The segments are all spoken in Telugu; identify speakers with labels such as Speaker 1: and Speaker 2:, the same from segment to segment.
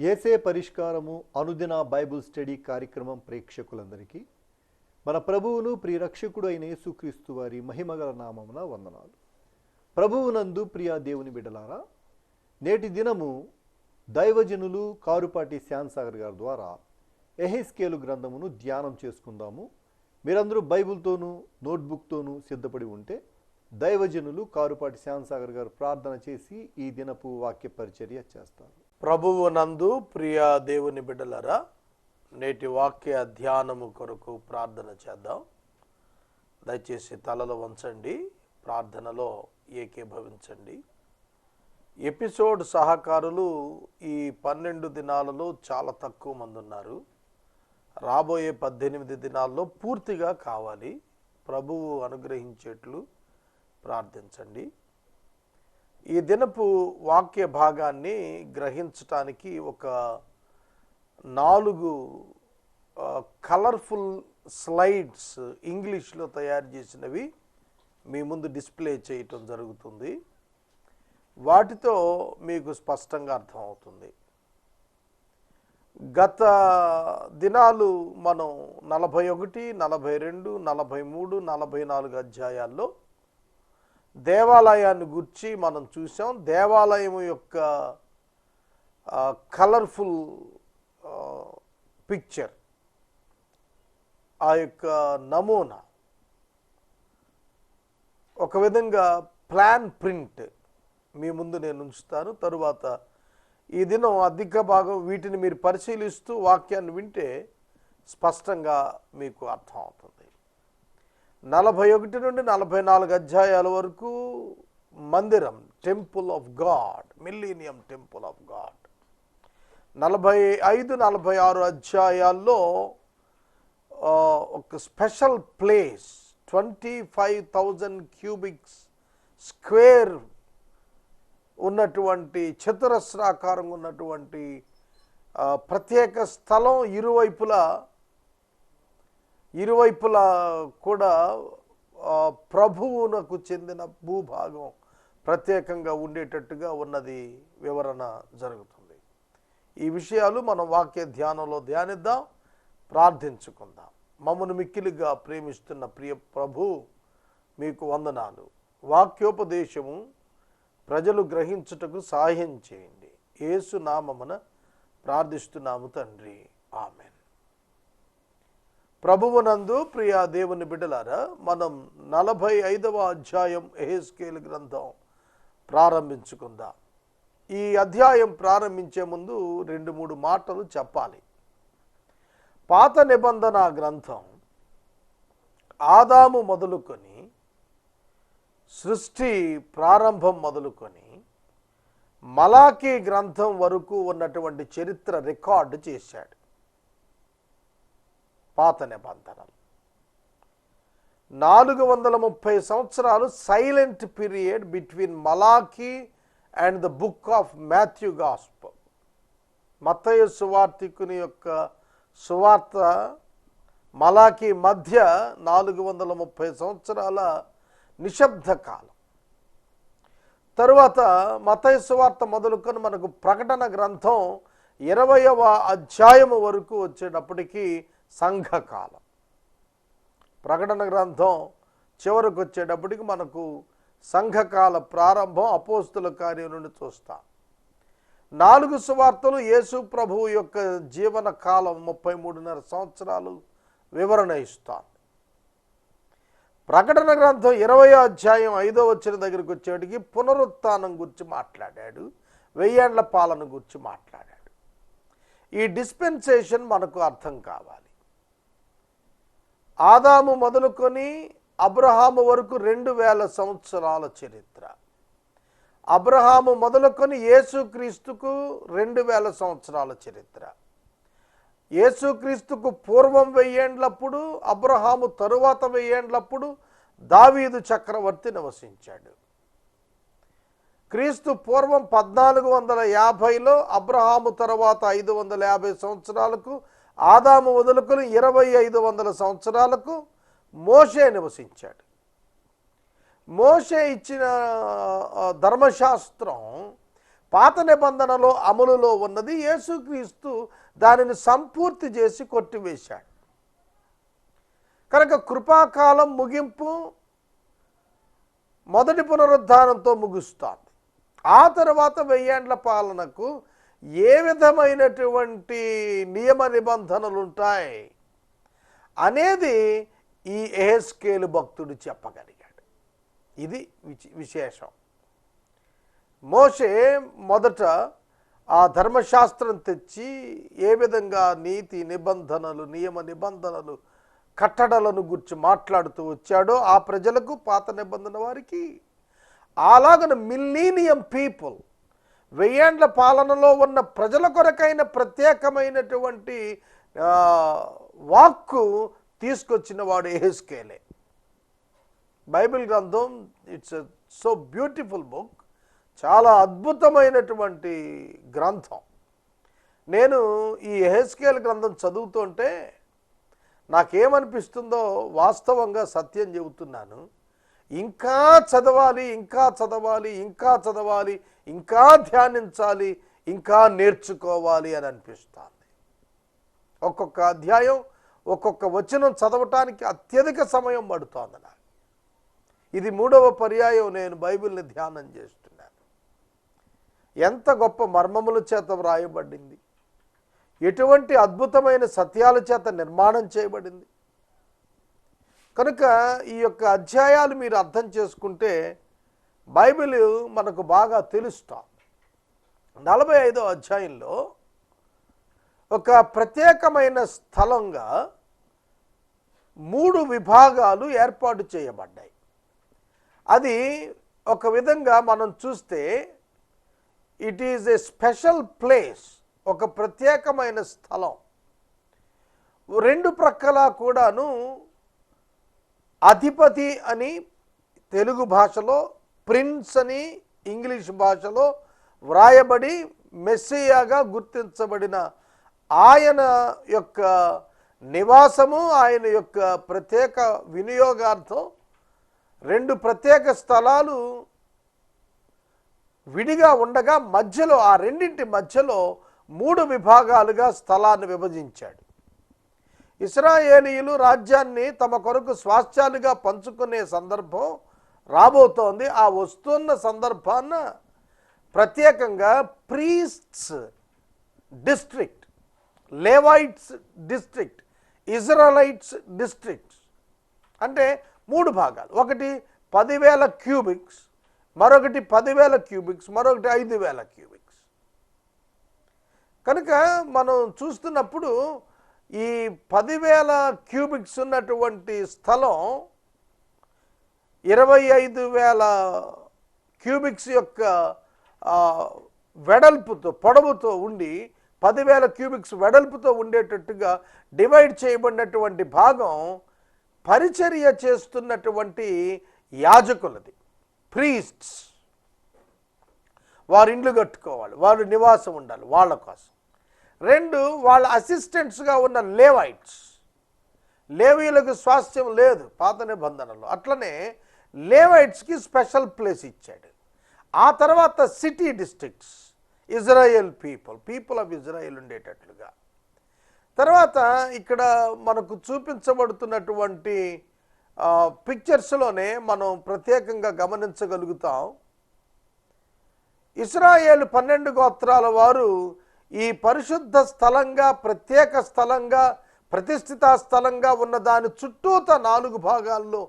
Speaker 1: ఏసే పరిష్కారము అనుదిన బైబుల్ స్టడీ కార్యక్రమం ప్రేక్షకులందరికీ మన ప్రభువును ప్రియరక్షకుడు అయిన యేసుక్రీస్తు వారి మహిమగల నామమున వందనాలు. ప్రభువునందు ప్రియ దేవుని బిడ్డలారా, నేటి దినము దైవజనులు కారుపాటి శ్యాన్సాగర్ గారి ద్వారా ఎహెస్కేలు గ్రంథమును ధ్యానం చేసుకుందాము. మీరందరూ బైబిల్తోనూ నోట్బుక్తోనూ సిద్ధపడి ఉంటే దైవజనులు కారుపాటి శ్యాన్సాగర్ గారు ప్రార్థన చేసి ఈ దినపు వాక్య పరిచర్య చేస్తారు.
Speaker 2: ప్రభువు నందు ప్రియ దేవుని బిడ్డలారా, నేటి వాక్య ధ్యానము కొరకు ప్రార్థన చేద్దాం. దయచేసి తలలో వంచండి, ప్రార్థనలో ఏకీభవించండి. ఎపిసోడ్ సహకారులు ఈ 12 దినాలలో చాలా తక్కువ మంది ఉన్నారు. రాబోయే 18 దినాల్లో పూర్తిగా కావాలి. ప్రభువు అనుగ్రహించేట్లు ప్రార్థించండి. ఈ దినపు వాక్య భాగాన్ని గ్రహించటానికి ఒక 4 కలర్ఫుల్ స్లైడ్స్ ఇంగ్లీష్లో తయారు చేసినవి మీ ముందు డిస్ప్లే చేయటం జరుగుతుంది. వాటితో మీకు స్పష్టంగా అర్థమవుతుంది. గత దినాలు మనం 41, 42, 43, 44 అధ్యాయాల్లో దేవాలయాన్ని గురించి మనం చూసాం. దేవాలయం యొక్క కలర్ఫుల్ పిక్చర్, ఆ యొక్క నమూనా, ఒక విధంగా ప్లాన్ ప్రింట్ మీ ముందు నేను ఉంచుతాను. తరువాత ఈ దినం అధిక భాగం వీటిని మీరు పరిశీలిస్తూ వాక్యాన్ని వింటే స్పష్టంగా మీకు అర్థమవుతుంది. 41 నుండి 44 అధ్యాయాల వరకు మందిరం, temple of God, millennium temple of God. 45, 46 అధ్యాయాల్లో ఒక స్పెషల్ ప్లేస్, 25,000 క్యూబిక్స్ స్క్వేర్ ఉన్నటువంటి, చతురస్రాకారంగా ఉన్నటువంటి ప్రత్యేక స్థలం, ఇరువైపులా కూడా ప్రభువునకు చెందిన భూభాగం ప్రత్యేకంగా ఉండేటట్టుగా ఉన్నది వివరణ జరుగుతుంది. ఈ విషయాలు మనం వాక్య ధ్యానంలో ధ్యానిద్దాం, ప్రార్థించుకుందాం. మమ్మను మిక్కిలిగా ప్రేమిస్తున్న ప్రియ ప్రభు, మీకు వందనాలు. వాక్యోపదేశము ప్రజలు గ్రహించుటకు సహాయం చేయండి. యేసు నామమున ప్రార్థిస్తున్నాము తండ్రి, ఆమెన్. ప్రభువునందు ప్రియ దేవుని బిడ్డలారా, మనం 45వ అధ్యాయం ఎహెస్కేలు గ్రంథం ప్రారంభించుకుందాం. ఈ అధ్యాయం ప్రారంభించే ముందు 2-3 మాటలు చెప్పాలి. పాత నిబంధన గ్రంథం ఆదాము మొదలుకొని, సృష్టి ప్రారంభం మొదలుకొని మలాకీ గ్రంథం వరకు ఉన్నటువంటి చరిత్ర రికార్డు చేశాడు. పాత నిబంధనలు 430 సంవత్సరాలు silent period between Malachi and the book of Matthew gospel. మత్తయి సువార్తికుని యొక్క సువార్త మలాకీ మధ్య 430 సంవత్సరాల నిశ్శబ్ద కాలం. తరువాత మత్తయి సువార్త మొదలుకొని మనకు ప్రకటన గ్రంథం 20వ అధ్యాయము వరకు వచ్చేటప్పటికి సంఘకాలం. ప్రకటన గ్రంథం చివరకు వచ్చేటప్పటికి మనకు సంఘకాల ప్రారంభం, అపోస్తుల కార్యం నుండి చూస్తాం. 4 సువార్తలు యేసు ప్రభువు యొక్క జీవన కాలం 33.5 సంవత్సరాలు వివరణ ఇస్తాం. ప్రకటన గ్రంథం 20వ అధ్యాయం 5వ వచనం దగ్గరికి వచ్చేటికి పునరుత్థానం గురించి మాట్లాడాడు, 1000 ఏండ్ల పాలన గురించి మాట్లాడాడు. ఈ డిస్పెన్సేషన్ మనకు అర్థం కావాలి. ఆదాము మొదలుకొని అబ్రహాము వరకు 2000 సంవత్సరాల చరిత్ర. అబ్రహాము మొదలుకొని యేసుక్రీస్తుకు 2000 సంవత్సరాల చరిత్ర. యేసుక్రీస్తుకు పూర్వం 1000 ఏండ్లప్పుడు, అబ్రహాము తరువాత 1000 ఏండ్లప్పుడు దావీదు చక్రవర్తి నివసించాడు. క్రీస్తు పూర్వం 1450లో, అబ్రహాము తరువాత 550 సంవత్సరాలకు, ఆదాము మొదలుకొని 2500 సంవత్సరాలకు మోషే నివసించాడు. మోషే ఇచ్చిన ధర్మశాస్త్రం పాత నిబంధనలో అమలులో ఉన్నది, యేసుక్రీస్తు దానిని సంపూర్తి చేసి కొట్టివేశాడు. కనుక కృపాకాలం ముగింపు మొదటి పునరుద్ధానంతో ముగుస్తోంది. ఆ తర్వాత 1000 ఏండ్ల పాలనకు ఏ విధమైనటువంటి నియమ నిబంధనలు ఉంటాయి అనేది ఈ యెహెజ్కేలు భక్తుడు చెప్పగలిగాడు. ఇది విశేషం. మోషే మొదట ఆ ధర్మశాస్త్రం తెచ్చి ఏ విధంగా నీతి నిబంధనలు, నియమ నిబంధనలు, కట్టడలను గురించి మాట్లాడుతూ వచ్చాడో ఆ ప్రజలకు, పాత నిబంధన వారికి, అలాగన మిల్లీనియం పీపుల్ 1000 ఏండ్ల పాలనలో ఉన్న ప్రజల కొరకైన ప్రత్యేకమైనటువంటి వాక్కు తీసుకొచ్చిన వాడు యెహెజ్కేలే. బైబిల్ గ్రంథం ఇట్స్ సో బ్యూటిఫుల్ బుక్, చాలా అద్భుతమైనటువంటి గ్రంథం. నేను ఈ యెహెజ్కేలు గ్రంథం చదువుతుంటే నాకేమనిపిస్తుందో వాస్తవంగా సత్యం చెబుతున్నాను. ఇంకా చదవాలి, ఇంకా చదవాలి, ఇంకా చదవాలి, ఇంకా ధ్యానించాలి, ఇంకా నేర్చుకోవాలి అని అనిపిస్తుంది. ఒక్కొక్క అధ్యాయం, ఒక్కొక్క వచనం చదవటానికి అత్యధిక సమయం పడుతోంది నాకు. ఇది 3వ పర్యాయం నేను బైబిల్ని ధ్యానం చేస్తున్నాను. ఎంత గొప్ప మర్మముల చేత వ్రాయబడింది, ఎటువంటి అద్భుతమైన సత్యాల చేత నిర్మాణం చేయబడింది. కనుక ఈ యొక్క అధ్యాయాలు మీరు అర్థం చేసుకుంటే బైబిల్ మనకు బాగా తెలుస్తుంది. 45వ అధ్యాయంలో ఒక ప్రత్యేకమైన స్థలంగా 3 విభాగాలు ఏర్పాటు చేయబడ్డాయి. అది ఒక విధంగా మనం చూస్తే it is a special place, ఒక ప్రత్యేకమైన స్థలం. 2 ప్రక్కల కూడాను అధిపతి అని తెలుగు భాషలో, ప్రిన్స్ అని ఇంగ్లీష్ భాషలో వ్రాయబడి మెస్సియాగా గుర్తించబడిన ఆయన యొక్క నివాసము, ఆయన యొక్క ప్రత్యేక వినియోగార్థం 2 ప్రత్యేక స్థలాలు విడిగా ఉండగా మధ్యలో, ఆ రెండింటి మధ్యలో 3 విభాగాలుగా స్థలాన్ని విభజించాడు. ఇశ్రాయేలీయులు రాజ్యాన్ని తమ కొరకు స్వాస్థ్యాలుగా పంచుకునే సందర్భం రాబోతోంది. ఆ వస్తున్న సందర్భాన ప్రత్యేకంగా priests district, Levites district, Israelites districts అంటే 3 భాగాలు. ఒకటి 10,000 క్యూబిక్స్, మరొకటి 10,000 క్యూబిక్స్, మరొకటి 5,000 క్యూబిక్స్. కనుక మనం చూస్తున్నప్పుడు ఈ 10,000 క్యూబిక్స్ ఉన్నటువంటి స్థలం 25,000 క్యూబిక్స్ యొక్క వెడల్పుతో, పొడవుతో ఉండి 10,000 క్యూబిక్స్ వెడల్పుతో ఉండేటట్టుగా డివైడ్ చేయబడినటువంటి భాగం పరిచర్య చేస్తున్నటువంటి యాజకులది, ప్రీస్ట్స్. వారు ఇండ్లు కట్టుకోవాలి, వారు నివాసం ఉండాలి వాళ్ళ కోసం. 2 వాళ్ళ అసిస్టెంట్స్గా ఉన్న లేవైట్స్, లేవీయులకు స్వాస్థ్యం లేదు పాత నిబంధనలో, అట్లనే లేవైట్స్కి స్పెషల్ ప్లేస్ ఇచ్చాడు. ఆ తర్వాత city districts, Israel people of Israel ఉండేటట్లుగా. తర్వాత ఇక్కడ మనకు చూపించబడుతున్నటువంటి పిక్చర్స్లోనే మనం ప్రత్యేకంగా గమనించగలుగుతాం. ఇశ్రాయేలు 12 గోత్రాల వారు ఈ పరిశుద్ధ స్థలంగా, ప్రత్యేక స్థలంగా, ప్రతిష్ఠిత స్థలంగా ఉన్న దాని చుట్టూత 4 భాగాల్లో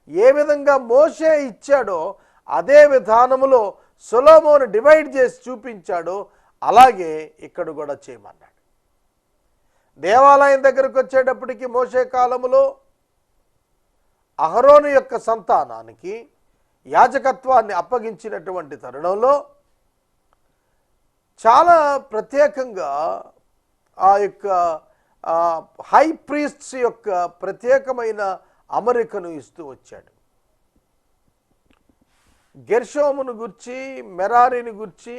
Speaker 2: ఏ విధంగా మోషే ఇచ్చాడో అదే విధానములో సొలొమోను డివైడ్ చేసి చూపించాడో అలాగే ఇక్కడ కూడా చేయమన్నాడు. దేవాలయం దగ్గరకు వచ్చేటప్పటికి మోషే కాలములో అహరోను యొక్క సంతానానికి యాజకత్వాన్ని అప్పగించినటువంటి తరుణంలో చాలా ప్రత్యేకంగా ఆ యొక్క హై ప్రీస్ట్స్ యొక్క ప్రత్యేకమైన అమరికను ఇస్తూ వచ్చాడు. గెర్షోమును గురించి, మెరారిని గురించి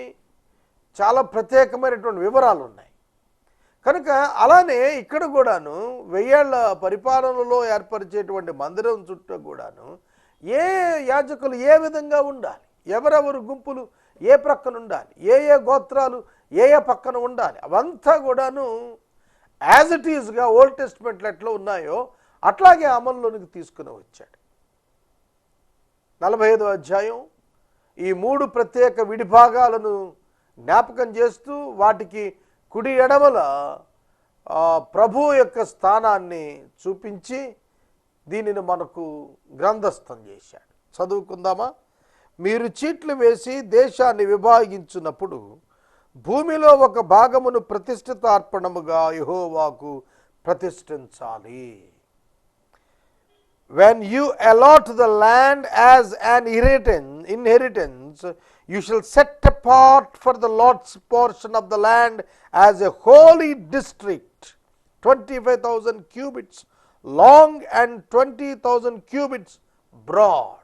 Speaker 2: చాలా ప్రత్యేకమైనటువంటి వివరాలు ఉన్నాయి. కనుక అలానే ఇక్కడ కూడాను 1000 ఏళ్ల పరిపాలనలో ఏర్పరిచేటువంటి మందిరం చుట్టూ కూడాను ఏ యాజకులు ఏ విధంగా ఉండాలి, ఎవరెవరు గుంపులు ఏ ప్రక్కన ఉండాలి, ఏ ఏ గోత్రాలు ఏ ఏ పక్కన ఉండాలి, అవంతా కూడాను యాజ్ ఇట్ ఈజ్గా ఓల్డ్ టెస్ట్మెంట్లో ఎట్లా ఉన్నాయో అట్లాగే అమల్లోనికి తీసుకుని వచ్చాడు. 45వ అధ్యాయం ఈ 3 ప్రత్యేక విడిభాగాలను జ్ఞాపకం చేస్తూ వాటికి కుడి ఎడమల ప్రభు యొక్క స్థానాన్ని చూపించి దీనిని మనకు గ్రంథస్థం చేశాడు. చదువుకుందామా? మీరు చీట్లు వేసి దేశాన్ని విభాగించినప్పుడు భూమిలో ఒక భాగమును ప్రతిష్ఠితార్పణముగా యెహోవాకు ప్రతిష్ఠించాలి. When you allot the land as an inheritance, you shall set apart for the Lord's portion of the land as a holy district, 25,000 cubits long and 20,000 cubits broad.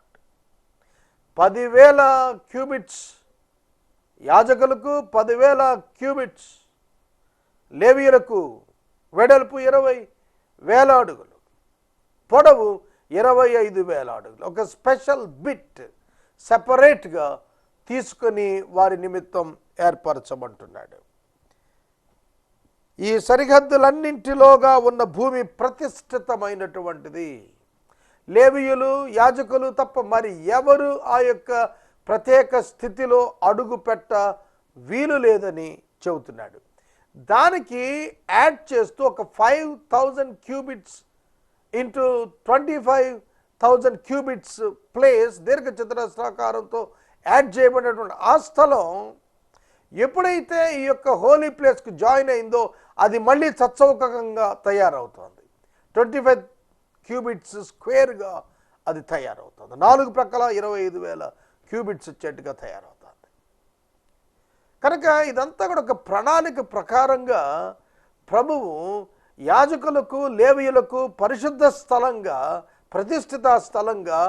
Speaker 2: 10,000 qubits యాజకులకు, 10,000 qubits లేవీయులకు, వెడల్పు 20,000 అడుగులు, పొడవు 25,000 అడుగులు. ఒక స్పెషల్ బిట్ సెపరేట్గా తీసుకొని వారి నిమిత్తం ఏర్పరచమంటున్నాడు. ఈ సరిహద్దులన్నింటిలోగా ఉన్న భూమి ప్రతిష్ఠితమైనటువంటిది. లేవీయులు, యాజకులు తప్ప మరి ఎవరు ఆ యొక్క ప్రత్యేక స్థితిలో అడుగు పెట్ట వీలు లేదని చెబుతున్నాడు. దానికి యాడ్ చేస్తూ ఒక 5,000 క్యూబిట్స్ ఇంటూ 25,000 క్యూబిట్స్ ప్లేస్ దీర్ఘచతురస్రాకారంతో యాడ్ చేయబడినటువంటి ఆ స్థలం ఎప్పుడైతే ఈ యొక్క హోలీ ప్లేస్కి జాయిన్ అయిందో అది మళ్ళీ చచ్చౌకకంగా తయారవుతుంది. 25 క్యూబిట్స్ స్క్వేర్గా అది తయారవుతుంది. 4 ప్రక్కల 25,000 క్యూబిట్స్ వచ్చేట్టుగా తయారవుతుంది. కనుక ఇదంతా కూడా ఒక ప్రణాళిక ప్రకారంగా ప్రభువు యాజకులకు, లేవీయులకు పరిశుద్ధ స్థలంగా, ప్రతిష్ఠిత స్థలంగా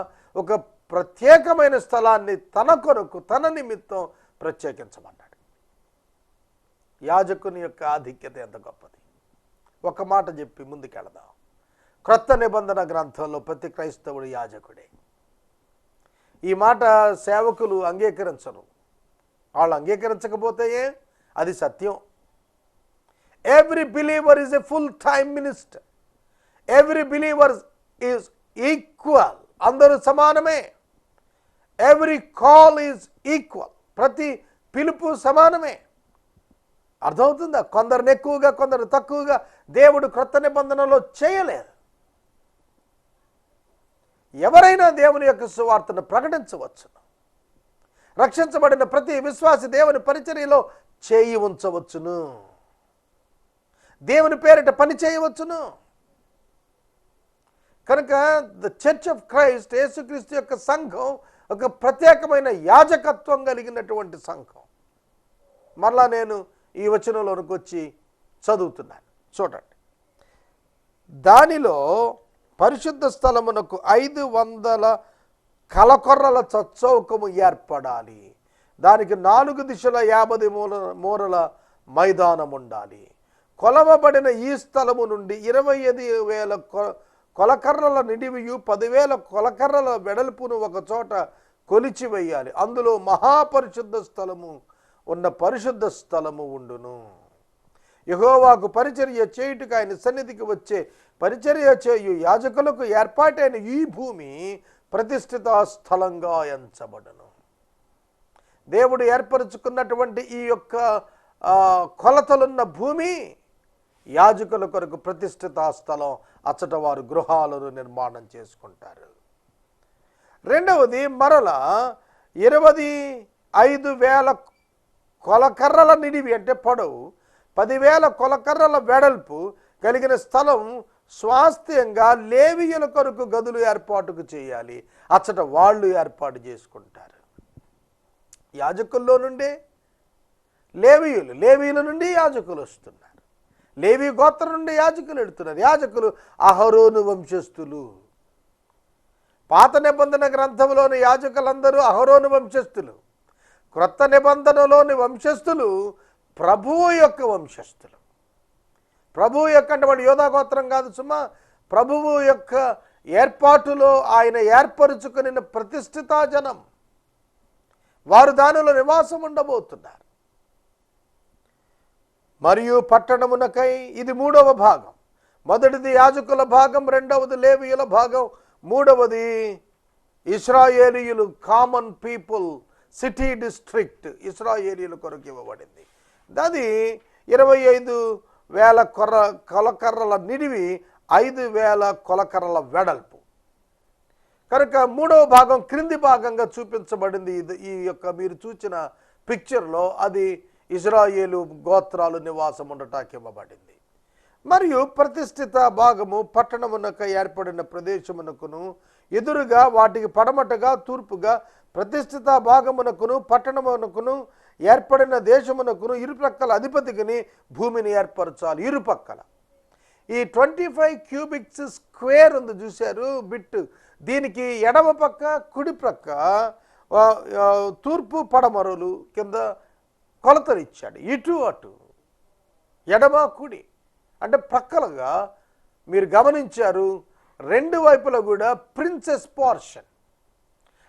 Speaker 2: ఒక ప్రత్యేకమైన స్థలాన్ని తన కొరకు, తన నిమిత్తం ప్రత్యేకించమన్నాడు. యాజకుని యొక్క ఆధిక్యత ఎంత గొప్పది. ఒక మాట చెప్పి ముందుకెళదాం. క్రొత్త నిబంధన గ్రంథంలో ప్రతి క్రైస్తవుడు యాజకుడే. ఈ మాట సేవకులు అంగీకరించరు. వాళ్ళు అంగీకరించకపోతే అది సత్యం. Every believer is a full time minister. Every believer is equal. అందరూ సమానమే. Every call is equal. ప్రతి పిలుపు సమానమే. అర్థమవుతుందా? కొందరిని ఎక్కువగా, కొందరు తక్కువగా దేవుడు క్రొత్త నిబంధనలో చేయలేదు. ఎవరైనా దేవుని యొక్క సువార్తను ప్రకటించవచ్చును. రక్షించబడిన ప్రతి విశ్వాసి దేవుని పరిచర్యలో చేయి ఉంచవచ్చును. దేవుని పేరిట పని చేయవచ్చును. కనుక ద చర్చ్ ఆఫ్ క్రైస్ట్, యేసుక్రీస్తు యొక్క సంఘం ఒక ప్రత్యేకమైన యాజకత్వం కలిగినటువంటి సంఘం. మరలా నేను ఈ వచనంలోనికి వచ్చి చదువుతున్నాను, చూడండి. దానిలో పరిశుద్ధ స్థలమునకు 500 కలకొర్రల చచ్చౌకము ఏర్పడాలి. దానికి 4 దిశల 50 మూరల మైదానం ఉండాలి. కొలవబడిన ఈ స్థలము నుండి 25,000 కొలకర్రల నిడివియు 10,000 కొలకర్రల వెడల్పును ఒక చోట కొలిచి వేయాలి. అందులో మహాపరిశుద్ధ స్థలము ఉన్న పరిశుద్ధ స్థలము ఉండును. యెహోవాకు పరిచర్య చేయుటకు ఆయన సన్నిధికి వచ్చే పరిచర్య చేయు యాజకులకు ఏర్పాటైన ఈ భూమి ప్రతిష్ఠిత స్థలంగా ఎంచబడును. దేవుడు ఏర్పరచుకున్నటువంటి ఈ యొక్క కొలతలున్న భూమి యాజకుల కొరకు ప్రతిష్ఠిత స్థలం. అచ్చట వారు గృహాలను నిర్మాణం చేసుకుంటారు. రెండవది, మరలా 25,000 కొలకర్రల నిడివి అంటే పొడవు, 10,000 కొలకర్రల వెడల్పు కలిగిన స్థలం స్వాస్థ్యంగా లేవీయుల కొరకు గదులు ఏర్పాటుకు చేయాలి. అచ్చట వాళ్ళు ఏర్పాటు చేసుకుంటారు. యాజకుల్లో నుండే లేవీయులు, లేవీయుల నుండి యాజకులు వస్తున్నారు. లేవీ గోత్రం నుండి యాజకులు వెళుతున్నారు. యాజకులు అహరోను వంశస్థులు. పాత నిబంధన గ్రంథంలోని యాజకులందరూ అహరోను వంశస్థులు. క్రొత్త నిబంధనలోని వంశస్థులు ప్రభువు యొక్క వంశస్థులు. ప్రభువు యొక్క అంటే వాడు యోధా గోత్రం కాదు సుమా. ప్రభువు యొక్క ఏర్పాటులో ఆయన ఏర్పరుచుకుని ప్రతిష్ఠిత జనం. వారు దానిలో నివాసం ఉండబోతున్నారు. మరియు పట్టణమునకై ఇది 3వ భాగం. మొదటిది యాజకుల భాగం, రెండవది లేవీయుల భాగం, మూడవది ఇశ్రాయేలీయులు, కామన్ పీపుల్, సిటీ డిస్ట్రిక్ట్ ఇశ్రాయేలీయుల కొరకు ఇవ్వబడింది. అది 25,000 కొలకర్రల నిడివి, 5,000 కొలకర్రల వెడల్పు. కనుక 3వ భాగం క్రింది భాగంగా చూపించబడింది. ఈ యొక్క మీరు చూసిన పిక్చర్లో అది ఇశ్రాయేలు గోత్రాలు నివాసం ఉండటానికి ఇవ్వబడింది. మరియు ప్రతిష్ఠిత భాగము పట్టణమునకు ఏర్పడిన ప్రదేశమునకును ఎదురుగా వాటికి పడమటగా తూర్పుగా ప్రతిష్ఠిత భాగమునకును పట్టణమునకును ఏర్పడిన దేశమునకును ఇరుపక్కల అధిపతికిని భూమిని ఏర్పరచాలి. ఇరుపక్కల ఈ 25 క్యూబిక్స్ స్క్వేర్ ఉంది చూశారు బిట్. దీనికి ఎడమ పక్క కుడి ప్రక్క తూర్పు పడమరలు కింద కొలతలు ఇచ్చాడు. ఇటు అటు ఎడమ కుడి అంటే ప్రక్కలుగా మీరు గమనించారు. రెండు వైపులా కూడా ప్రిన్సెస్ పోర్షన్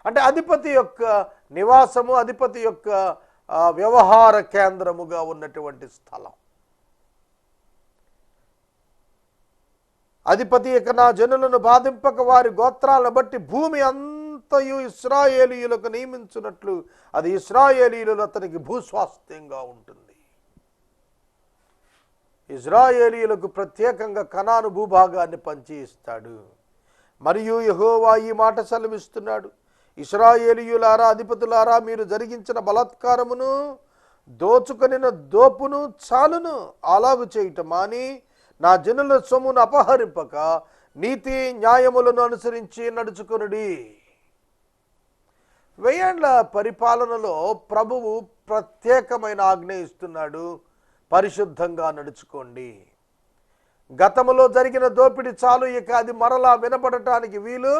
Speaker 2: అంటే అధిపతి యొక్క నివాసము, అధిపతి యొక్క వ్యవహార కేంద్రముగా ఉన్నటువంటి స్థలం. అధిపతి ఇక నా జనులను బాధింపక వారి గోత్రాలను బట్టి భూమి అంతయు ఇశ్రాయేలీయులకు నియమించున్నట్లు అది ఇశ్రాయేలీయులు అతనికి భూస్వాస్థ్యంగా ఉంటుంది. ఇశ్రాయేలీయులకు ప్రత్యేకంగా కనాను భూభాగాన్ని పంచి ఇస్తాడు. మరియు యెహోవా ఈ మాట సెలవిస్తున్నాడు, ఇశ్రాయేలీయులారా, అధిపతులారా, మీరు జరిగించిన బలాత్కారమును దోచుకొనిన దోపును చాలును. అలాగు చేయటం మాని నా జనుల సొమ్మును అపహరింపక నీతి న్యాయములను అనుసరించి నడుచుకొనుడి. 1000 ఏళ్ల పరిపాలనలో ప్రభువు ప్రత్యేకమైన ఆజ్ఞ ఇస్తున్నాడు, పరిశుద్ధంగా నడుచుకోండి. గతంలో జరిగిన దోపిడీ చాలు, ఇక అది మరలా వినబడటానికి వీలు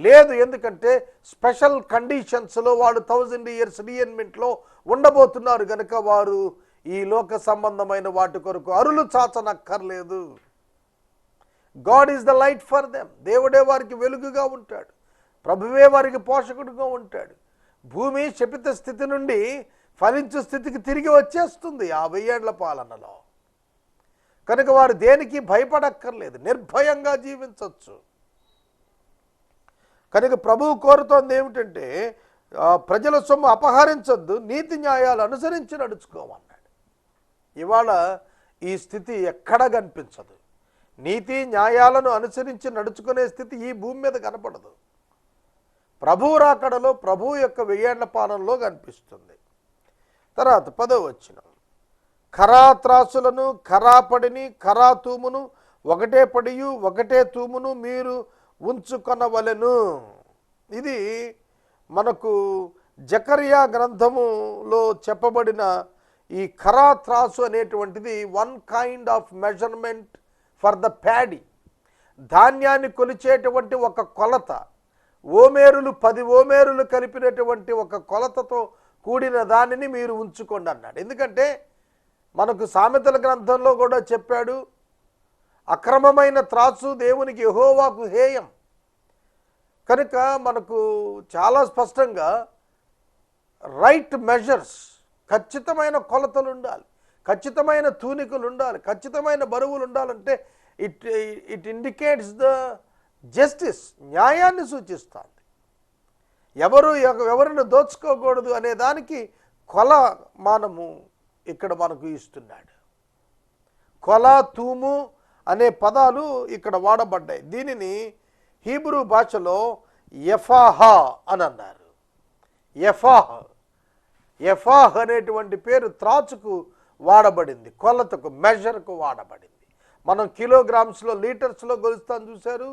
Speaker 2: లేదు. ఎందుకంటే స్పెషల్ కండిషన్స్లో వాళ్ళు 1000 years రీఎన్మెంట్లో ఉండబోతున్నారు కనుక వారు ఈ లోక సంబంధమైన వాటి కొరకు అరులు చాచనక్కర్లేదు. God is the light for them. దేవుడే వారికి వెలుగుగా ఉంటాడు, ప్రభువే వారికి పోషకుడుగా ఉంటాడు. భూమి శపిత స్థితి నుండి ఫలించు స్థితికి తిరిగి వచ్చేస్తుంది ఆ 1000 ఏళ్ల పాలనలో. కనుక వారు దేనికి భయపడక్కర్లేదు, నిర్భయంగా జీవించవచ్చు. కనుక ప్రభువు కోరుతోంది ఏమిటంటే ప్రజల సొమ్ము అపహరించొద్దు, నీతి న్యాయాలు అనుసరించి నడుచుకోమన్నాడు. ఇవాళ ఈ స్థితి ఎక్కడ కనిపించదు. నీతి న్యాయాలను అనుసరించి నడుచుకునే స్థితి ఈ భూమి మీద కనపడదు. ప్రభువు రాకడలో, ప్రభువు యొక్క 1000 ఏళ్ల పాలనలో కనిపిస్తుంది. తర్వాత 10వ వచనం, ఖరా త్రాసులను, ఖరా పడిని, ఖరా తూమును, ఒకటే పడియు ఒకటే తూమును మీరు ఉంచుకొనవలెను. ఇది మనకు జకర్యా గ్రంథములో చెప్పబడిన ఈ ఖరా త్రాసు అనేటువంటిది 1 kind of measurement for the paddy. ధాన్యాన్ని కొలిచేటువంటి ఒక కొలత. ఓమేరులు 10 ఓమేరులు కలిపినటువంటి ఒక కొలతతో కూడిన దానిని మీరు ఉంచుకోండి అన్నాడు. ఎందుకంటే మనకు సామెతల గ్రంథంలో కూడా చెప్పాడు, అక్రమమైన త్రాసు దేవునికి యెహోవాకు హేయం. కనుక మనకు చాలా స్పష్టంగా రైట్ మెజర్స్, ఖచ్చితమైన కొలతలు ఉండాలి, ఖచ్చితమైన తూనికలు ఉండాలి, ఖచ్చితమైన బరువులు ఉండాలంటే ఇట్ ఇండికేట్స్ ద జస్టిస్, న్యాయాన్ని సూచిస్తుంది. ఎవరిని దోచుకోకూడదు అనే దానికి కొలమానము ఇక్కడ మనకు ఇస్తున్నాడు. కొల, తూము అనే పదాలు ఇక్కడ వాడబడ్డాయి. దీనిని హీబ్రూ భాషలో ఎఫాహా అని అన్నారు. ఎఫాహ్ అనేటువంటి పేరు త్రాచుకు వాడబడింది, కొలతకు, మెజర్కు వాడబడింది. మనం కిలోగ్రామ్స్లో, లీటర్స్లో కొలుస్తాం చూశారు.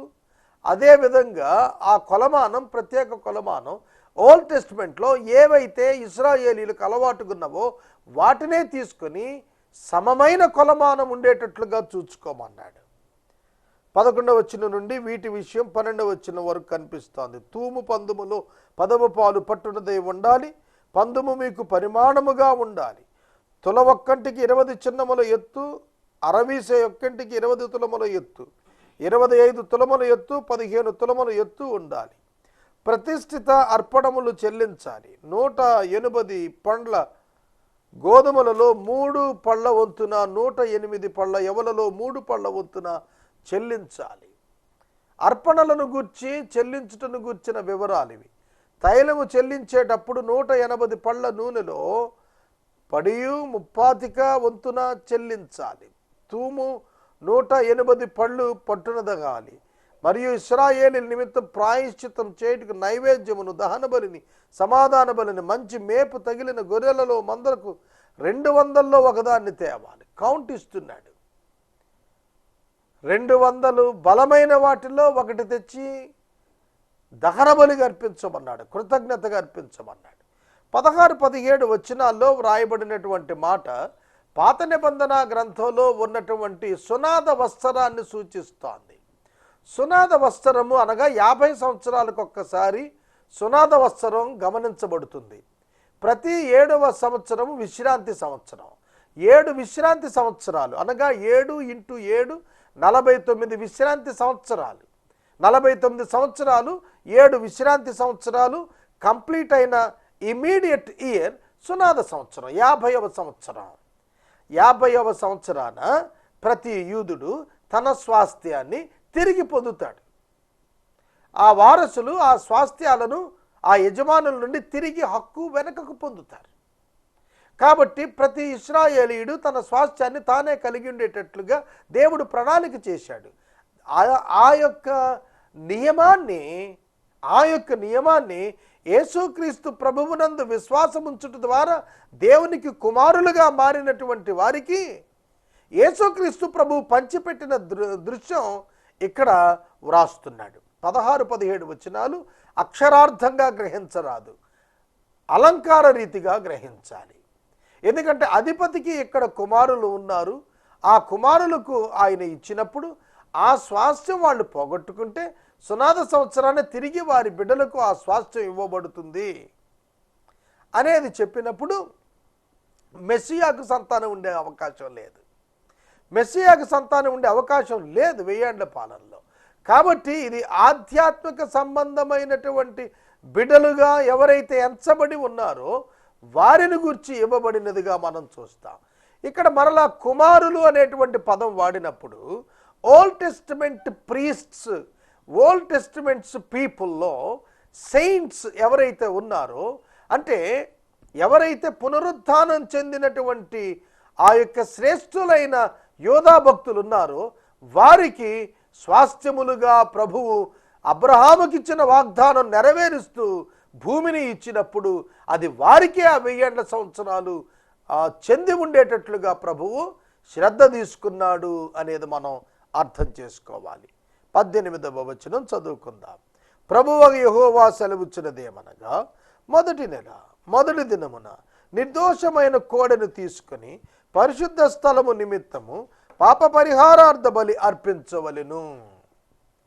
Speaker 2: అదేవిధంగా ఆ కొలమానం, ప్రత్యేక కొలమానం ఓల్డ్ టెస్ట్మెంట్లో ఏవైతే ఇశ్రాయేలీలకు అలవాటుకున్నావో వాటినే తీసుకొని సమమైన కొలమానం ఉండేటట్లుగా చూసుకోమన్నాడు. 11వ వచనం నుండి వీటి విషయం 12వ వచనం వరకు కనిపిస్తోంది. తూము పందుములో 10వ పాలు పట్టునదై ఉండాలి, పందుము మీకు పరిమాణముగా ఉండాలి. తుల ఒక్కంటికి 20 చిన్నముల ఎత్తు, 60 ఒక్కంటికి 20 తులముల ఎత్తు, 25 తులముల ఎత్తు, 15 తులముల ఎత్తు ఉండాలి. ప్రతిష్ఠిత అర్పణములు చెల్లించాలి. 180 పండ్ల గోధుమలలో 3 పళ్ళ వంతున, 108 పళ్ళ ఎవలలో 3 పళ్ళ వంతున చెల్లించాలి. అర్పణలను గూర్చి చెల్లించుటను గూర్చిన వివరాలు ఇవి. తైలము చెల్లించేటప్పుడు 180 పళ్ళ నూనెలో పడియు 30 వంతున చెల్లించాలి. తూము 180 పళ్ళు పట్టునదగాలి. మరియు ఇశ్రాయేలు నిమిత్తం ప్రాయశ్చిత్తం చేయుటకు నైవేద్యమును, దహన బలిని, సమాధాన బలిని, మంచి మేపు తగిలిన గొర్రెలలో మందలకు 200లో ఒకదాన్ని తేవాలి. కౌంట్ ఇస్తున్నాడు. 200 బలమైన వాటిలో ఒకటి తెచ్చి దహన బలిగా అర్పించమన్నాడు, కృతజ్ఞతగా అర్పించమన్నాడు. 16-17 వచనాల్లో వ్రాయబడినటువంటి మాట పాత నిబంధన గ్రంథంలో ఉన్నటువంటి సునాద వస్త్రాన్ని సూచిస్తోంది. సునాద వస్త్రము అనగా 50 సంవత్సరాలకు ఒక్కసారి సునాద వస్త్రం గమనించబడుతుంది. ప్రతి 7వ సంవత్సరము విశ్రాంతి సంవత్సరం. 7 విశ్రాంతి సంవత్సరాలు అనగా 7 × 7 49 విశ్రాంతి సంవత్సరాలు. 49 సంవత్సరాలు, 7 విశ్రాంతి సంవత్సరాలు కంప్లీట్ అయిన ఇమీడియట్ ఇయర్ సునాద సంవత్సరం, 50వ సంవత్సరం. 50వ సంవత్సరాన ప్రతి యూదుడు తన స్వాస్థ్యాన్ని తిరిగి పొందుతాడు. ఆ వారసులు ఆ స్వాస్థ్యాలను ఆ యజమానుల నుండి తిరిగి హక్కు వెనకకు పొందుతారు. కాబట్టి ప్రతి ఇశ్రాయేలీయుడు తన స్వాస్థ్యాన్ని తానే కలిగి ఉండేటట్లుగా దేవుడు ప్రణాళిక చేశాడు. ఆ యొక్క నియమాన్ని యేసుక్రీస్తు ప్రభువునందు విశ్వాసం ఉంచుట ద్వారా దేవునికి కుమారులుగా మారినటువంటి వారికి యేసుక్రీస్తు ప్రభువు పంచిపెట్టిన దృశ్యం ఇక్కడ వ్రాస్తున్నాడు. 16-17 వచనాలు అక్షరార్థంగా గ్రహించరాదు, అలంకార రీతిగా గ్రహించాలి. ఎందుకంటే అధిపతికి ఇక్కడ కుమారులు ఉన్నారు. ఆ కుమారులకు ఆయన ఇచ్చినప్పుడు ఆ స్వాస్థ్యం వాళ్ళు పోగొట్టుకుంటే సునాద సంవత్సరాన్ని తిరిగి వారి బిడ్డలకు ఆ స్వాస్థ్యం ఇవ్వబడుతుంది అనేది చెప్పినప్పుడు మెస్సియాకు సంతానం ఉండే అవకాశం లేదు. మెస్సియాకు సంతానం ఉండే అవకాశం లేదు 1000 ఏళ్ల పాలనలో. కాబట్టి ఇది ఆధ్యాత్మిక సంబంధమైనటువంటి బిడ్డలుగా ఎవరైతే ఎంచబడి ఉన్నారో వారిని గురించి ఇవ్వబడినదిగా మనం చూస్తాం. ఇక్కడ మరలా కుమారులు అనేటువంటి పదం వాడినప్పుడు Old Testament priests, Old Testaments పీపుల్లో సెయింట్స్ ఎవరైతే ఉన్నారో, అంటే ఎవరైతే పునరుత్థానం చెందినటువంటి ఆ యొక్క శ్రేష్ఠులైన యోధా భక్తులు ఉన్నారో వారికి స్వాస్థ్యములుగా ప్రభువు అబ్రహాముకిచ్చిన వాగ్దానం నెరవేరుస్తూ భూమిని ఇచ్చినప్పుడు అది వారికే ఆ 1000 ఏళ్ల సంవత్సరాలు చెంది ఉండేటట్లుగా ప్రభువు శ్రద్ధ తీసుకున్నాడు అనేది మనం అర్థం చేసుకోవాలి. 18వ వచనం చదువుకుందాం. ప్రభువు యెహోవా సెలవిచ్చినదేమనగా, మొదటి నెల మొదటి దినమున నిర్దోషమైన కోడెను తీసుకుని పరిశుద్ధ స్థలము నిమిత్తము పాప పరిహారార్థ బలి అర్పించవలెను.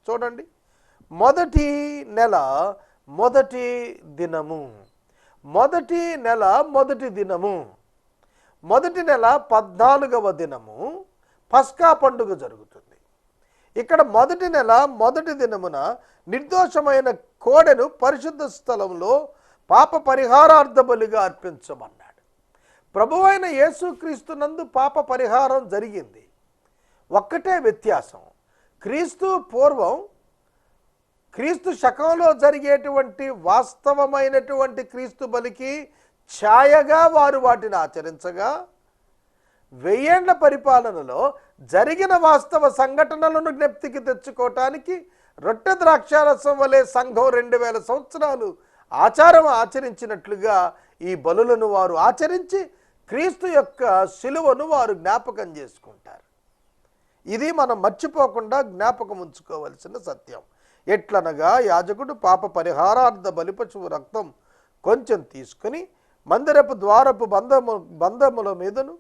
Speaker 2: చూడండి, మొదటి నెల మొదటి దినము, మొదటి నెల మొదటి దినము, మొదటి నెల 14వ దినము పస్కా పండుగ జరుగుతుంది. ఇక్కడ మొదటి నెల మొదటి దినమున నిర్దోషమైన కోడెను పరిశుద్ధ స్థలంలో పాప పరిహారార్థ బలిగా అర్పించమన్నాడు. ప్రభువైన యేసుక్రీస్తునందు పాప పరిహారం జరిగింది. ఒక్కటే వ్యత్యాసం, క్రీస్తు పూర్వం క్రీస్తు శకంలో జరిగేటువంటి వాస్తవమైనటువంటి క్రీస్తు బలికి ఛాయగా వారు వాటిని ఆచరించగా, 1000 ఏళ్ల పరిపాలనలో జరిగిన వాస్తవ సంఘటనలను జ్ఞప్తికి తెచ్చుకోవటానికి రొట్టె ద్రాక్షారసం వలె సంఘం 2000 సంవత్సరాలు ఆచరించినట్లుగా ఈ బలులను వారు ఆచరించి క్రీస్తు యొక్క శిలువను వారు జ్ఞాపకం చేసుకుంటారు. ఇది మనం మర్చిపోకుండా జ్ఞాపకం ఉంచుకోవలసిన సత్యం. ఎట్లనగా యాజకుడు పాప పరిహారార్థ బలిపశువు రక్తం కొంచెం తీసుకుని మందిరపు ద్వారపు బంధముల మీదను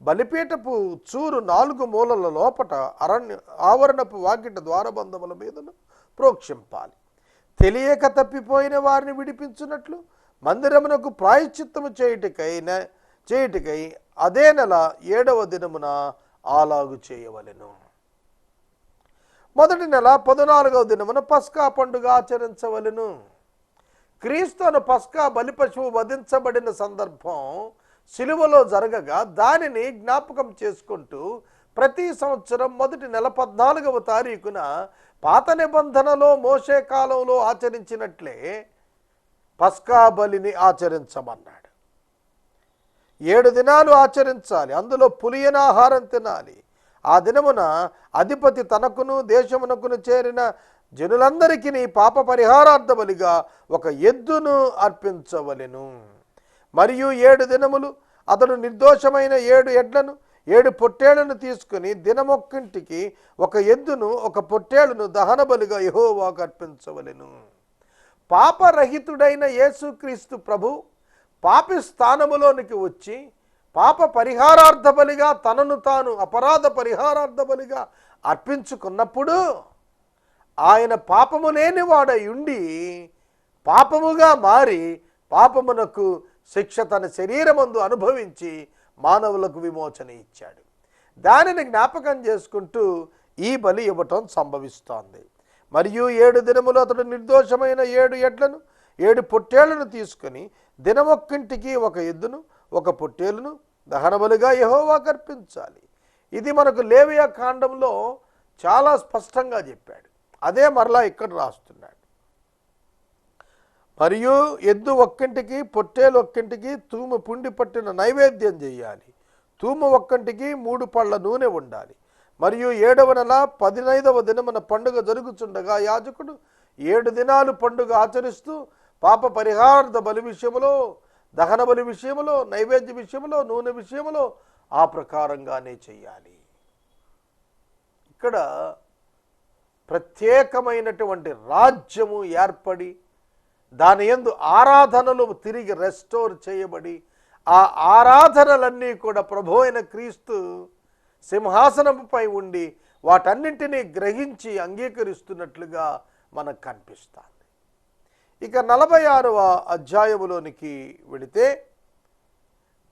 Speaker 2: బలిపీఠపు చూరు 4 మూలల లోపట ఆవరణపు వాకిట ద్వారబంధముల మీదను ప్రోక్షింపాలి. తెలియక తప్పిపోయిన వారిని విడిపించున్నట్లు మందిరమునకు ప్రాయశ్చిత్తము చేయుటకై అదే నెల 7వ దినమున అలాగు చేయవలెను. మొదటి నెల 14వ దినమున పస్కా పండుగ ఆచరించవలెను. క్రీస్తు అను పస్కా బలి పశువు వధించబడిన సందర్భం సిలువలో జరగగా దానిని జ్ఞాపకం చేసుకుంటూ ప్రతి సంవత్సరం మొదటి నెల 14వ తారీఖున పాత నిబంధనలో మోషే కాలంలో ఆచరించినట్లే పస్కా బలిని ఆచరించమన్నాడు. 7 దినాలు ఆచరించాలి, అందులో పులియన ఆహారం తినాలి. ఆ దినమున అధిపతి తనకును దేశమునకును చేరిన జనులందరికీ పాప పరిహారార్థ బలిగా ఒక ఎద్దును అర్పించవలెను. మరియు 7 దినములు అతడు నిర్దోషమైన 7 ఎడ్లను 7 పొట్టేళ్లను తీసుకుని దినమొక్కింటికి ఒక ఎద్దును ఒక పొట్టేళ్లను దహన బలిగా యెహోవాకు అర్పించవలెను. పాపరహితుడైన యేసుక్రీస్తు ప్రభు పాపి స్థానములోనికి వచ్చి పాప పరిహారార్థ బలిగా తనను తాను అపరాధ పరిహారార్థ బలిగా అర్పించుకున్నప్పుడు ఆయన పాపము లేని వాడై ఉండి పాపముగా మారి పాపమునకు శిక్ష తన శరీరమందు అనుభవించి మానవులకు విమోచన ఇచ్చాడు. దానిని జ్ఞాపకం చేసుకుంటూ ఈ బలి ఇవ్వటం సంభవిస్తోంది. మరియు 7 దినములు అతడు నిర్దోషమైన 7 ఎడ్లను 7 పొట్టేళ్లను తీసుకుని దినమొక్కింటికి ఒక ఎద్దును ఒక పొట్టేలును దహనబలిగా యెహోవాకు అర్పించాలి. ఇది మనకు లేవియా కాండంలో చాలా స్పష్టంగా చెప్పాడు. అదే మరలా ఇక్కడ రాస్తున్నాడు. మరియు ఎద్దు ఒక్కింటికి పొట్టేలు ఒక్కింటికి తూము పుండి పట్టిన నైవేద్యం చేయాలి. తూము ఒక్కంటికి 3 పళ్ళ నూనె ఉండాలి. మరియు 7వ నెల 15వ దినమున పండుగ జరుగుతుండగా యాజకుడు 7 దినాలు పండుగ ఆచరిస్తూ పాప పరిహారార్థ బలి విషయములో, దహన బలి విషయములో, నైవేద్య విషయములో, నూనె విషయములో ఆ ప్రకారంగానే చెయ్యాలి. ఇక్కడ ప్రత్యేకమైనటువంటి రాజ్యము ఏర్పడి దాని యందు ఆరాధనలు తిరిగి రెస్టోర్ చేయబడి ఆ ఆరాధనలన్నీ కూడా ప్రభు అయిన క్రీస్తు సింహాసనముపై ఉండి వాటన్నింటినీ గ్రహించి అంగీకరిస్తున్నట్లుగా మనకు కనిపిస్తుంది. ఇక 46వ అధ్యాయములోనికి వెళితే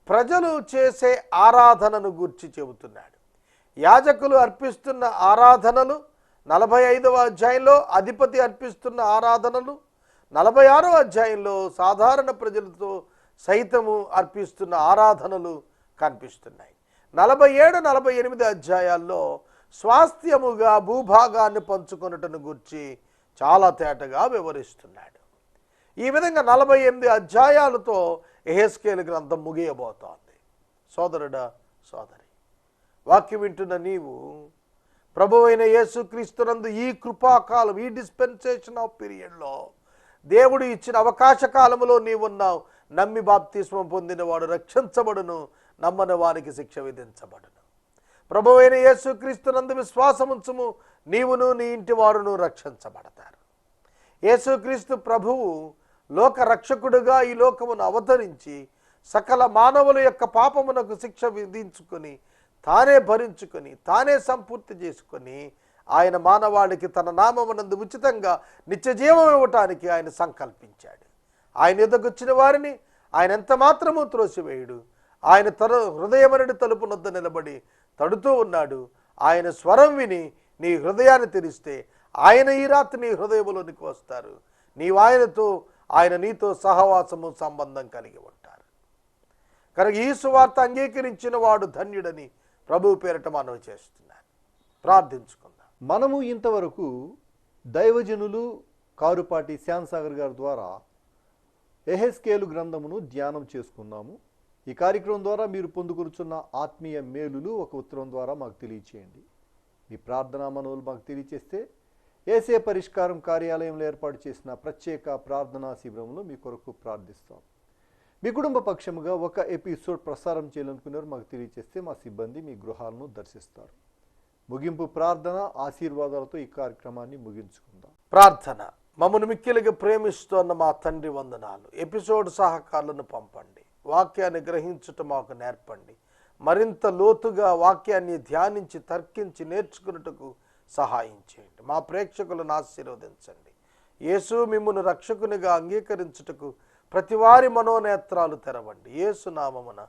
Speaker 2: ప్రజలు చేసే ఆరాధనను గూర్చి చెబుతున్నాడు. యాజకులు అర్పిస్తున్న ఆరాధనలు 45వ అధ్యాయంలో, అధిపతి అర్పిస్తున్న ఆరాధనలు 46వ అధ్యాయంలో సాధారణ ప్రజలతో సైతము అర్పిస్తున్న ఆరాధనలు కనిపిస్తున్నాయి. 47, 48 అధ్యాయాల్లో స్వాస్థ్యముగా భూభాగాన్ని పంచుకొనుటను గురించి చాలా తేటగా వివరిస్తున్నాడు. ఈ విధంగా 48 అధ్యాయాలతో యెహెజ్కేలు గ్రంథం ముగియబోతోంది. సోదరుడా, సోదరి, వాక్యం వింటున్న నీవు ప్రభువైన యేసుక్రీస్తునందు ఈ కృపాకాలం, ఈ డిస్పెన్సేషన్ ఆఫ్ పీరియడ్లో దేవుడు ఇచ్చిన అవకాశ కాలంలో నీవున్నావు. నమ్మి బాప్తిస్మం పొందినవాడు రక్షించబడును, నమ్మని వారికి శిక్ష విధించబడును. ప్రభువైన యేసుక్రీస్తునందు విశ్వాసముంచుము, నీవును నీ ఇంటి వారును రక్షించబడతారు. యేసుక్రీస్తు ప్రభువు లోక రక్షకుడుగా ఈ లోకమును అవతరించి సకల మానవుల యొక్క పాపమునకు శిక్ష విధించుకొని తానే భరించుకొని తానే సంపూర్తి చేసుకొని ఆయన మానవాళికి తన నామమునందు ఉచితంగా నిత్యజీవం ఇవ్వటానికి ఆయన సంకల్పించాడు. ఆయన ఎదుగొచ్చిన వారిని ఆయన ఎంత మాత్రమూ త్రోసివేయుడు. ఆయన హృదయమనడి తలుపు నొద్ద నిలబడి తడుతూ ఉన్నాడు. ఆయన స్వరం విని నీ హృదయాన్ని తెరిస్తే ఆయన ఈ రాత్రి నీ హృదయంలోనికి వస్తారు. నీవు ఆయనతో, ఆయన నీతో సహవాసము సంబంధం కలిగి ఉంటారు. కనుక ఈ సువార్త అంగీకరించిన వాడు ధన్యుడని ప్రభువు పేరిట మనవి చేస్తున్నాను. ప్రార్థించుకుందాం.
Speaker 1: మనము ఇంతవరకు దైవజనులు కారుపాటి శ్యామ్సాగర్ గారి ద్వారా యెహెజ్కేలు గ్రంథమును ధ్యానం చేసుకున్నాము. ఈ కార్యక్రమం ద్వారా మీరు పొందుకొనుచున్న ఆత్మీయ మేలులు ఒక ఉత్తరం ద్వారా మాకు తెలియచేయండి. మీ ప్రార్థనా మనవులు మాకు తెలియచేస్తే ఏసే పరిష్కారం కార్యాలయంలో ఏర్పాటు చేసిన ప్రత్యేక ప్రార్థనా శిబిరంలో మీ కొరకు ప్రార్థిస్తాం. మీ కుటుంబ పక్షముగా ఒక ఎపిసోడ్ ప్రసారం చేయాలనుకున్నారు మాకు తెలియచేస్తే మా సిబ్బంది మీ గృహాలను దర్శిస్తారు. ముగింపు ప్రార్థన ఆశీర్వాదాలతో ఈ కార్యక్రమాన్ని ముగించుకుందాం.
Speaker 2: ప్రార్థన. మమ్మల్ని మిక్కిలిగా ప్రేమిస్తున్న మా తండ్రి వందనాలు. ఎపిసోడ్ సహకారులను పంపండి. వాక్యాన్ని గ్రహించుట మాకు నేర్పండి. మరింత లోతుగా వాక్యాన్ని ధ్యానించి తర్కించి నేర్చుకున్నట్టుకు సహాయం చేయండి. మా ప్రేక్షకులను ఆశీర్వదించండి. యేసు మిమ్మును రక్షకునిగా అంగీకరించుటకు ప్రతివారి మనోనేత్రాలు తెరవండి. యేసు నామమున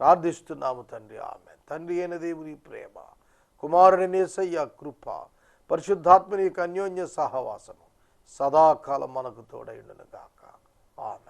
Speaker 2: ప్రార్థిస్తున్నాము తండ్రి, ఆమేన్. తండ్రి అయిన దేవుని ప్రేమ, కుమారుని యేసయ్య కృప, పరిశుద్ధాత్మని యొక్క అన్యోన్య సహవాసము సదాకాలం మనకు తోడైండును గాక. ఆమెన్.